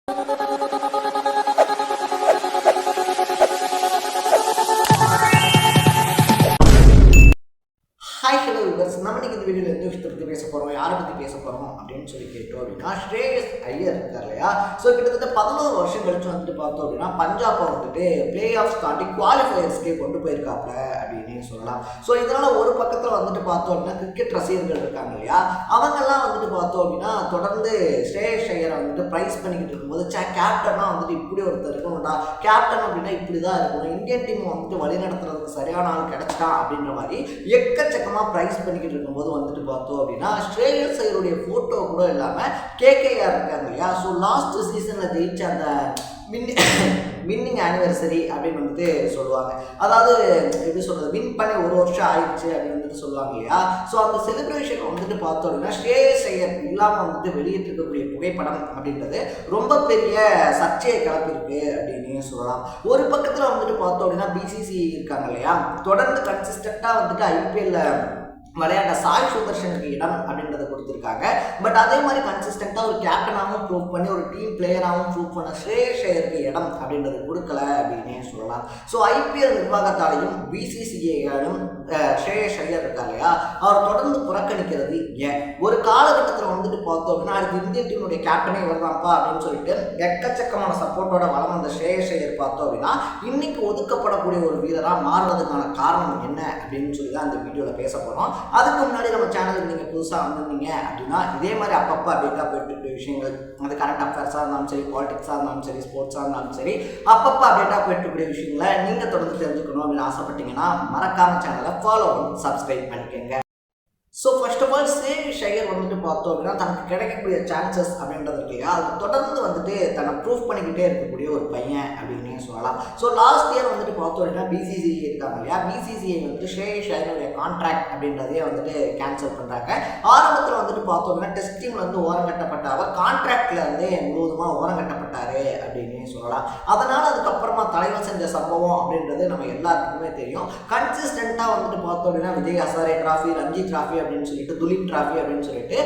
Hi hello viewers, நம்ம இன்னைக்கு இந்த வீடியோவில் எந்த விஷயத்தை பற்றி பேச போகிறோம், யாரை பற்றி பேச போகிறோம் அப்படின்னு சொல்லி கேட்டோம் அப்படின்னா, ஸ்ரேயஸ் ஐயர் இருக்கார் இல்லையா. ஸோ கிட்டத்தட்ட 11 வருஷம் கழிச்சு வந்துட்டு பார்த்தோம் அப்படின்னா பஞ்சாபை வந்துட்டு பிளே ஆஃப் தாண்டி குவாலிஃபயர்ஸ்க்கே கொண்டு போயிருக்காப்ல அப்படின்னு சொல்லலாம். ஸோ இதனால் ஒரு பக்கத்தில் வந்துட்டு பார்த்தோம் அப்படின்னா கிரிக்கெட் ரசிகர்கள் இருக்காங்க இல்லையா, அவங்கெல்லாம் வந்துட்டு பார்த்தோம் அப்படின்னா தொடர்ந்து ஸ்ரேயஸ் ஐயரை வந்துட்டு ப்ரைஸ் பண்ணிக்கிட்டு இருக்கும்போது கேப்டனாக வந்துட்டு இப்படி ஒருத்தர் இருக்கணும்டா, கேப்டன் அப்படின்னா இப்படி தான் இருக்கணும், இந்தியன் டீம் வந்துட்டு வழி நடத்துறதுக்கு சரியான ஆள் கிடைச்சிட்டான் அப்படின்ற மாதிரி எக்கச்சக்கமாக ப்ரைஸ் பண்ணிக்கிட்டு இருக்கும்போது வந்துட்டு பார்த்தோம் அப்படின்னா ஸ்ரேயஸ் ஐயருடைய ஃபோட்டோ கூட இல்லாமல் கேகேஆர் இருக்காங்க இல்லையா. ஸோ லாஸ்ட் சீசனில் ஜெயிச்ச அந்த வின்னிங் ஆனிவர்சரி அப்படின்னு வந்துட்டு சொல்லுவாங்க. அதாவது எப்படி சொல்கிறது, வின் பண்ணி 1 வருஷம் ஆயிடுச்சு அப்படின்னு வந்துட்டு சொல்லுவாங்க இல்லையா. ஸோ அந்த செலிப்ரேஷன் வந்துட்டு பார்த்தோம் அப்படின்னா ஸ்ரேயஸ் ஐயர் இல்லாமல் வந்துட்டு வெளியிட்டிருக்கக்கூடிய புகைப்படம் அப்படின்றது ரொம்ப பெரிய சர்ச்சையை கிளப்பிருக்கு அப்படின்னு சொல்லலாம். ஒரு பக்கத்தில் வந்துட்டு பார்த்தோம் அப்படின்னா பிசிசி இருக்காங்க இல்லையா, தொடர்ந்து கன்சிஸ்டண்ட்டாக வந்துட்டு ஐபிஎல்ல விளையாட்ட சாய் சுதர்ஷனுக்கு இடம் அப்படின்றத கொடுத்துருக்காங்க. பட் அதே மாதிரி கன்சிஸ்டண்ட்டாக ஒரு கேப்டனாகவும் ப்ரூவ் பண்ணி ஒரு டீம் பிளேயராகவும் ப்ரூவ் பண்ண ஸ்ரேயஸ் ஐயருக்கு இடம் அப்படின்றது கொடுக்கல அப்படின்னே சொல்லலாம். ஸோ ஐபிஎல் நிர்வாகத்தாலையும் பிசிசிஐயாலும் ஸ்ரேயஸ் ஐயர் இருக்கா இல்லையா, அவர் தொடர்ந்து புறக்கணிக்கிறது ஏன்? ஒரு காலகட்டத்தில் வந்துட்டு பார்த்தோம் அப்படின்னா அதுக்கு இந்திய டீமுடைய கேப்டனே வருவான்ப்பா அப்படின்னு சொல்லிட்டு எக்கச்சக்கமான சப்போர்ட்டோட வளம் வந்த ஸ்ரேயஸ் ஐயர் பார்த்தோம் அப்படின்னா இன்னைக்கு ஒதுக்கப்படக்கூடிய ஒரு வீரராக மாறுவதற்கான காரணம் என்ன அப்படின்னு சொல்லி தான் இந்த வீடியோவில் பேச போகிறோம். அதுக்கு முன்னாடி நம்ம சேனலுக்கு நீங்கள் புதுசாக வந்திருந்தீங்க அப்படின்னா இதே மாதிரி அப்பப்போ அப்டேட்டாக போயிட்டு இருக்க விஷயங்கள், அது கரண்ட் அஃபேர்ஸாக இருந்தாலும் சரி, பாலிடிக்ஸாக இருந்தாலும் சரி, ஸ்போர்ட்ஸாக இருந்தாலும் சரி, அப்பப்போ அப்டேட்டாக போயிட்டு இருக்கக்கூடிய விஷயங்களை நீங்கள் தொடர்ந்து தெரிஞ்சுக்கணும் அப்படின்னு ஆசைப்பட்டீங்கன்னா மறக்காம சேனலை ஃபாலோ பண்ணி சப்ஸ்கிரைப் பண்ணிக்கோங்க. ஸோ ஃபர்ஸ்ட் ஆஃப் ஆல் ஸ்ரேயஸ் ஐயர் வந்துட்டு பார்த்தோம் அப்படின்னா தனக்கு கிடைக்கக்கூடிய சான்சஸ் அப்படின்றது இல்லையா, அது தொடர்ந்து வந்துட்டு தன்னை ப்ரூவ் பண்ணிக்கிட்டே இருக்கக்கூடிய ஒரு பையன் அப்படின்னே சொல்லலாம். ஸோ லாஸ்ட் இயர் வந்துட்டு பார்த்தோம் அப்படின்னா பிசிசிஐ இருக்காங்க இல்லையா, பிசிசிஐ வந்துட்டு ஸ்ரேயஸ் ஐயருடைய கான்ட்ராக்ட் அப்படின்றதையே வந்துட்டு கேன்சல் பண்ணுறாங்க. ஆரம்பத்தில் வந்துட்டு பார்த்தோம் அப்படின்னா டெஸ்ட் டீமில் வந்து ஓரங்கட்டப்பட்ட அவர் கான்ட்ராக்டில் வந்து முழுவதுமாக ஓரங்கட்டப்பட்டார் அப்படின்னே சொல்லலாம். அதனால் அதுக்கப்புறமா தலைவர் செஞ்ச சம்பவம் அப்படின்றது நம்ம எல்லாத்துக்குமே தெரியும். கன்சிஸ்டண்ட்டாக வந்துட்டு பார்த்தோம் அப்படின்னா விஜய் ஹசாரே டிராஃபி, ரஞ்சி டிராஃபி அப்படின்னு சொல்லிட்டு, துலீப் டிராஃபி அப்படின்னு சொல்லிட்டு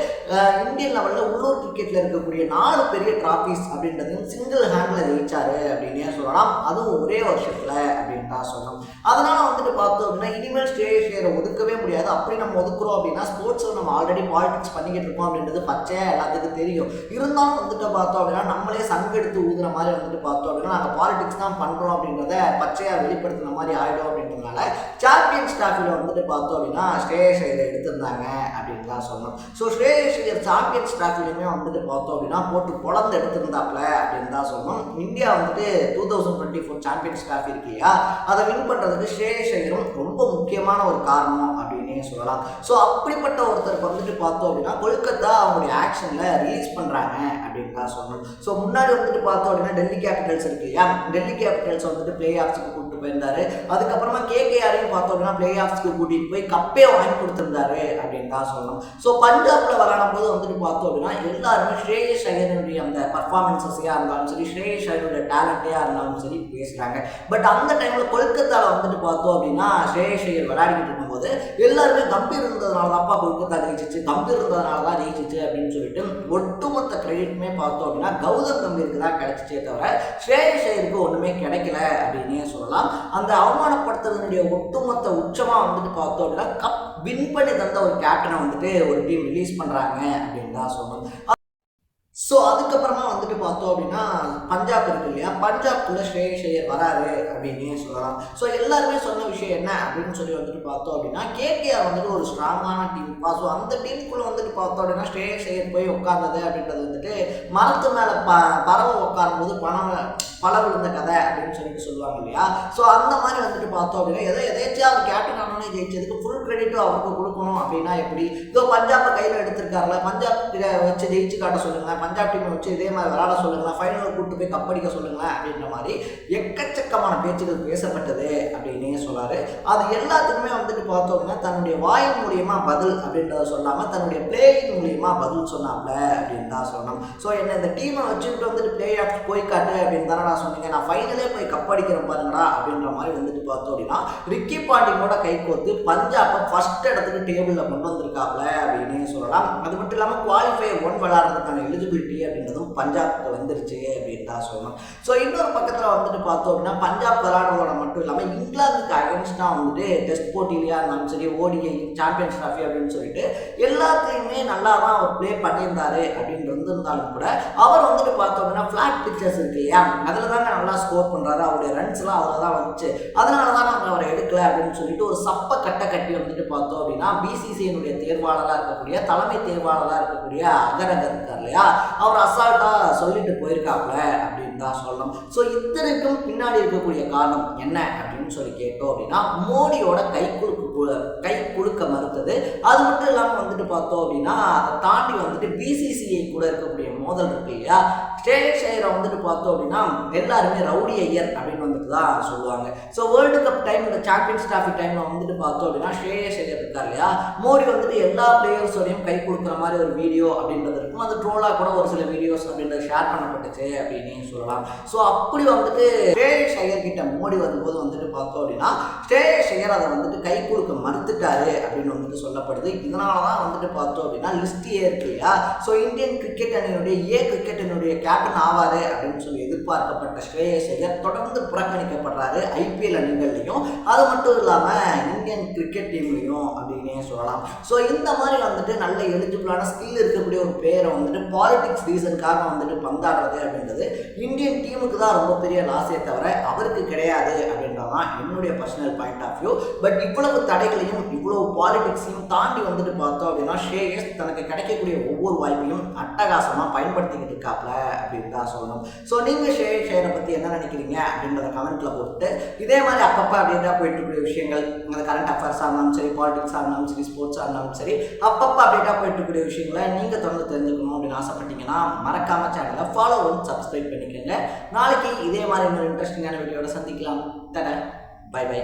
இந்தியன் லெவலில் உள்ளூர் கிரிக்கெட்டில் இருக்கக்கூடிய 4 பெரிய டிராஃபிஸ் அப்படின்றதையும் சிங்கிள் ஹேண்டில் ஜெயிச்சாரு அப்படின்னே சொல்லலாம். அதுவும் ஒரே வருஷத்தில் அப்படின்னு தான் சொல்லணும். அதனால் வந்துட்டு பார்த்தோம் அப்படின்னா இனிமேல் ஸ்ரேயஸ் ஐயரை ஒதுக்கவே முடியாது. அப்படி நம்ம ஒதுக்குறோம் அப்படின்னா ஸ்போர்ட்ஸில் நம்ம ஆல்ரெடி பாலிடிக்ஸ் பண்ணிக்கிட்டு இருக்கோம் அப்படின்றது பச்சையாக எல்லாத்துக்கும் தெரியும். இருந்தாலும் வந்துட்டு பார்த்தோம் அப்படின்னா நம்மளே சங்கெடுத்து ஊதுற மாதிரி வந்துட்டு பார்த்தோம் அப்படின்னா நாங்கள் பாலிடிக்ஸ் தான் பண்ணுறோம் அப்படின்றத பச்சையாக வெளிப்படுத்துன மாதிரி ஆகிடும் அப்படின்றதுனால சாம்பியன்ஸ் டிராஃபியில் வந்துட்டு பார்த்தோம் அப்படின்னா ஸ்ரேயஸ் ஐயரை எடுத்திருந்தாங்க அப்படின்னு தான் சொல்லணும். ஸோ ஸ்ரேயஸ் ஐயர் சாம்பியன்ஸ் டிராஃபிலையுமே வந்துட்டு பார்த்தோம் அப்படின்னா போட்டு பொழந்து எடுத்திருந்தாப்ல அப்படின்னு தான் சொல்லணும். இந்தியா வந்துட்டு 2024 சாம்பியன்ஸ் டிராஃபி இருக்கு இல்லையா, அதை வின் பண்ணுறதுக்கு ஸ்ரேயஸ் ஐயரும் ரொம்ப முக்கியமான ஒரு காரணம் அப்படின்னே சொல்லலாம். ஸோ அப்படிப்பட்ட ஒருத்தருக்கு வந்துட்டு பார்த்தோம் அப்படின்னா கொல்கத்தா அவங்களுடைய ஆக்ஷனில் ரிலீஸ் பண்ணுறாங்க அப்படின்னு தான் சொல்லணும். ஸோ முன்னாடி வந்துட்டு பார்த்தோம் அப்படின்னா டெல்லி கேபிட்டல்ஸ் இருக்கு இல்லையா, டெல்லி கேபிட்டல்ஸ் வந்துட்டு பிளே ஆஃப்ஸுக்கு கூப்பிட்டு போயிருந்தாரு. அதுக்கப்புறமா கேகேஆரையும் பார்த்தோம் அப்படின்னா பிளே ஆஃப்ஸ்க்கு கூட்டிகிட்டு போய் கப்பே வாங்கி கொடுத்துருந்தாரு அப்படின்னு தான் சொல்லணும். ஸோ பஞ்சாப்ல விளையாடும் போது வந்துட்டு பார்த்தோம் அப்படின்னா எல்லாருமே ஸ்ரேயஸ் ஐயருடைய அந்த பர்ஃபார்மன்ஸஸையாக இருந்தாலும் சரி, ஸ்ரேயஸ் ஐயருடைய டேலண்ட்டையாக இருந்தாலும் சரி பேசுகிறாங்க. பட் அந்த டைமில் கொல்கத்தாவில் வந்துட்டு பார்த்தோம் அப்படின்னா ஸ்ரேயஸ் ஐயர் விளையாடிக்கிட்டு இருக்கும்போது எல்லாருமே கம்பீர் இருந்ததுனால தான்ப்பா கொல்கத்தா ஜெயிச்சிச்சு, கம்பீர் இருந்ததுனால தான் ஜெயிச்சிச்சு அப்படின்னு சொல்லிட்டு ஒட்டுமொத்த கிரெடிட்டுமே பார்த்தோம் அப்படின்னா கௌதம் கம்பீருக்கு தான் கிடைச்சிச்சே தவிர ஸ்ரேயஸ் ஐயருக்கு ஒன்றுமே கிடைக்கல அப்படின்னே சொல்லலாம். அந்த அவமானப்படுத்துறதுடைய ஒட்டுமொத்த உச்சமாக வந்துட்டு பார்த்தோம் அப்படின்னா கப் வின் பண்ணி தந்த ஒரு கேப்டனை வந்துட்டு ஒரு டீம் ரிலீஸ் பண்ணுறாங்க அப்படின்னு தான் சொல்லணும். ஸோ அதுக்கப்புறமா வந்துட்டு பார்த்தோம் அப்படின்னா பஞ்சாப் இருக்கு இல்லையா, பஞ்சாப்குள்ளே ஸ்ரேயஸ் ஐயர் வராரு அப்படின்னே சொல்லலாம். ஸோ எல்லாருமே சொன்ன விஷயம் என்ன அப்படின்னு சொல்லி வந்துட்டு பார்த்தோம் அப்படின்னா கேகேஆர் வந்துட்டு ஒரு ஸ்ட்ராங்கான டீம்ப்பா. ஸோ அந்த டீமுக்குள்ளே வந்துட்டு பார்த்தோம் அப்படின்னா ஸ்ரேயஸ் ஐயர் போய் உட்கார்ந்தது அப்படின்றது வந்துட்டு மரத்து மேலே பறவை உட்காரும்போது பல விழுந்த கதை அப்படின்னு சொல்லிட்டு சொல்லுவாங்க இல்லையா. ஸோ அந்த மாதிரி வந்துட்டு பார்த்தோம் அப்படின்னா எதாச்சும் அவர் கேப்டன் ஆனோன்னே ஜெயிச்சதுக்கு ஃபுல் கிரெடிட்டும் அவருக்கு கொடுக்கணும் அப்படின்னா எப்படி? இதோ பஞ்சாப்பை கையில் எடுத்திருக்காருல, பஞ்சாப் வச்சு ஜெயிச்சு காட்ட சொல்லுங்களேன், பஞ்சாப் டீமை வச்சு இதே மாதிரி விளையாட சொல்லுங்களேன், ஃபைனலில் கூப்பிட்டு போய் கப்படிக்க சொல்லுங்களேன் அப்படின்ற மாதிரி எக்கச்சக்கமான பேச்சுகள் பேசப்பட்டது அப்படின்னே சொல்லாரு. அது எல்லாத்துக்குமே வந்துட்டு பார்த்தோம் அப்படின்னா தன்னுடைய வாயின் மூலியமாக பதில் அப்படின்றத சொல்லாமல் தன்னுடைய பிளேயிங் மூலியமாக பதில் சொன்னாப்ல அப்படின்னு தான் சொல்லணும். ஸோ என்ன இந்த டீமை வச்சுக்கிட்டு வந்துட்டு பிளே ஆஃப் போய் காட்டு அப்படின்னு தானே சொன்னீங்க, நான் ஃபைனலே போய் கப்படிக்கிறேன் பாருங்கடா அப்படின்ற மாதிரி வந்துட்டு பார்த்தோம் அப்படின்னா ரிக்கி பாண்டிங்கோட கை கோர்த்து பஞ்சாப்பை ஃபர்ஸ்ட் இடத்துக்கு டேபிளில் கொண்டு வந்திருக்காப்ல அப்படின்னு சொல்லலாம். அது மட்டும் இல்லாமல் குவாலிஃபயர் 1 விளையாடுறதுக்கான எலிஜிபிலிட்டி அப்படின்றதும் பஞ்சாப் பஞ்சாப்க்கு வந்துருச்சு அப்படின்னு தான் சொல்லணும். ஸோ இன்னொரு பக்கத்தில் வந்துட்டு பார்த்தோம் அப்படின்னா பஞ்சாப் விளையாடுறதோட மட்டும் இல்லாமல் இங்கிலாந்துக்கு அகென்ஸ்டாக வந்துட்டு டெஸ்ட் போட்டியிலையா இருந்தாலும் சரி, ஓடிஐ, சாம்பியன்ஸ் ட்ராஃபி அப்படின்னு சொல்லிட்டு எல்லாத்துலேயுமே நல்லா தான் அவர் ப்ளே பண்ணியிருந்தாரு அப்படின்னு இருந்தாலும் கூட அவர் வந்துட்டு பார்த்தோம் அப்படின்னா ஃப்ளாட் பிக்சர்ஸ் இருக்கு இல்லையா, அதில் தாங்க நல்லா ஸ்கோர் பண்ணுறாரு, அவருடைய ரன்ஸ்லாம் அதில் தான் வந்துச்சு, அதனால தான் நாங்கள் அவரை எடுக்கல அப்படின்னு சொல்லிட்டு ஒரு சப்ப கட்டி வந்துட்டு பார்த்தோம் அப்படின்னா பிசிசிஐனுடைய தேர்வாளராக இருக்கக்கூடிய தலைமை தேர்வாளராக இருக்கக்கூடிய அகரகர் இருக்கார் இல்லையா, அவர் அசால்ட்டாக சொல்லிட்டு போயிருக்காப்ல அப்படின்னு தான் சொல்லணும். ஸோ இத்தனைக்கும் பின்னாடி இருக்கக்கூடிய காரணம் என்ன அப்படின்னு சொல்லி கேட்டோம் அப்படின்னா மோடியோட கை குலுக்க மறுத்தது. அது மட்டும் இல்லாமல் வந்துட்டு பார்த்தோம் அப்படின்னா அதை தாண்டி வந்துட்டு பிசிசிஐ கூட இருக்கக்கூடிய மோதல் இருக்கு இல்லையா, ஸ்ரேயஸ் ஐயரை வந்துட்டு பார்த்தோம் அப்படின்னா எல்லாருமே ரவுடி ஐயர் அப்படின்னு வந்துட்டு தான் சொல்லுவாங்க. ஸோ வேர்ல்டு கப் டைம், இந்த சாம்பியன்ஸ் ட்ராஃபி டைம்ல வந்துட்டு பார்த்தோம் அப்படின்னா ஸ்ரேயஸ் ஐயர் இருக்கார் இல்லையா, மோடி வந்துட்டு எல்லா பிளேயர்ஸோடையும் கை கொடுக்குற மாதிரி ஒரு வீடியோ அப்படின்றது இருக்கும். அது ட்ரோலாக கூட ஒரு சில வீடியோஸ் அப்படின்றது ஷேர் பண்ணப்பட்டுச்சு அப்படின்னு சொல்லலாம். ஸோ அப்படி வந்துட்டு ஸ்ரேயஸ் ஐயர் கிட்ட மோடி வரும்போது வந்துட்டு பார்த்தோம் அப்படின்னா ஸ்ரேயஸ் ஐயர் அதை வந்துட்டு கை கொடுக்க மறுத்துட்டாரு அப்படின்னு வந்துட்டு சொல்லப்படுது. இதனால தான் வந்துட்டு பார்த்தோம் அப்படின்னா லிஸ்ட் ஏ இருக்கு இல்லையா, ஸோ இந்தியன் கிரிக்கெட் அணியினுடைய கிரிக்கெட் அணியுடைய கேப்டன் ஆவாரு அப்படின்னு சொல்லி எதிர்பார்க்கப்பட்ட ஸ்ரேயஸ் ஐயர் தொடர்ந்து புறக்கணிக்கப்படுறாரு ஐபிஎல் அணிகள்லையும், அது மட்டும் இல்லாமல் இந்தியன் கிரிக்கெட் டீம்லையும் அப்படின்னே சொல்லலாம். ஸோ இந்த மாதிரி வந்துட்டு நல்ல எலிஜிபிளான ஸ்கில் இருக்கக்கூடிய ஒரு பேரை வந்துட்டு பாலிடிக்ஸ் ரீசனுக்காக வந்துட்டு பந்தாடுறது அப்படின்றது இந்தியன் டீமுக்கு தான் ரொம்ப பெரிய லாஸே தவிர அவருக்கு கிடையாது அப்படின்றதான் என்னுடைய personal point of view. But இவ்வளவு தடைகளையும் இவ்வளவு பாலிடிக்ஸையும் தாண்டி வந்துட்டு பார்த்தோம் அப்படின்னா ஸ்ரேயஸ் தனக்கு கிடைக்கக்கூடிய ஒவ்வொரு வாய்ப்பையும் அட்டகாசமாக பயன்படுத்திக்கிட்டு இருக்காப்ல அப்படின்னு தான் சொல்லணும். ஸோ நீங்கள் ஸ்ரேயஸ் ஐயரை பற்றி என்ன நினைக்கிறீங்க அப்படின்றத கமெண்ட்டில் போட்டு இதே மாதிரி அப்பப்போ அப்படின்னா போயிட்டு இருக்கக்கூடிய விஷயங்கள், அந்த கரண்ட் அஃபேர்ஸாக இருந்தாலும் சரி, பாலிடிக்ஸாக இருந்தாலும் சரி, ஸ்போர்ட்ஸாக இருந்தாலும் சரி, அப்பப்போ அப்படின்னா போயிட்டு இருக்கக்கூடிய விஷயங்களை நீங்கள் தொடர்ந்து தெரிஞ்சுக்கணும் அப்படின்னு ஆசைப்பட்டீங்கன்னா மறக்காம சேனலை ஃபாலோ பண்ணி சப்ஸ்கிரைப் பண்ணிக்கோங்க. நாளைக்கு இதே மாதிரி இன்னொரு இன்ட்ரெஸ்டிங்கான வீடியோட சந்திக்கலாம். தட பை பை.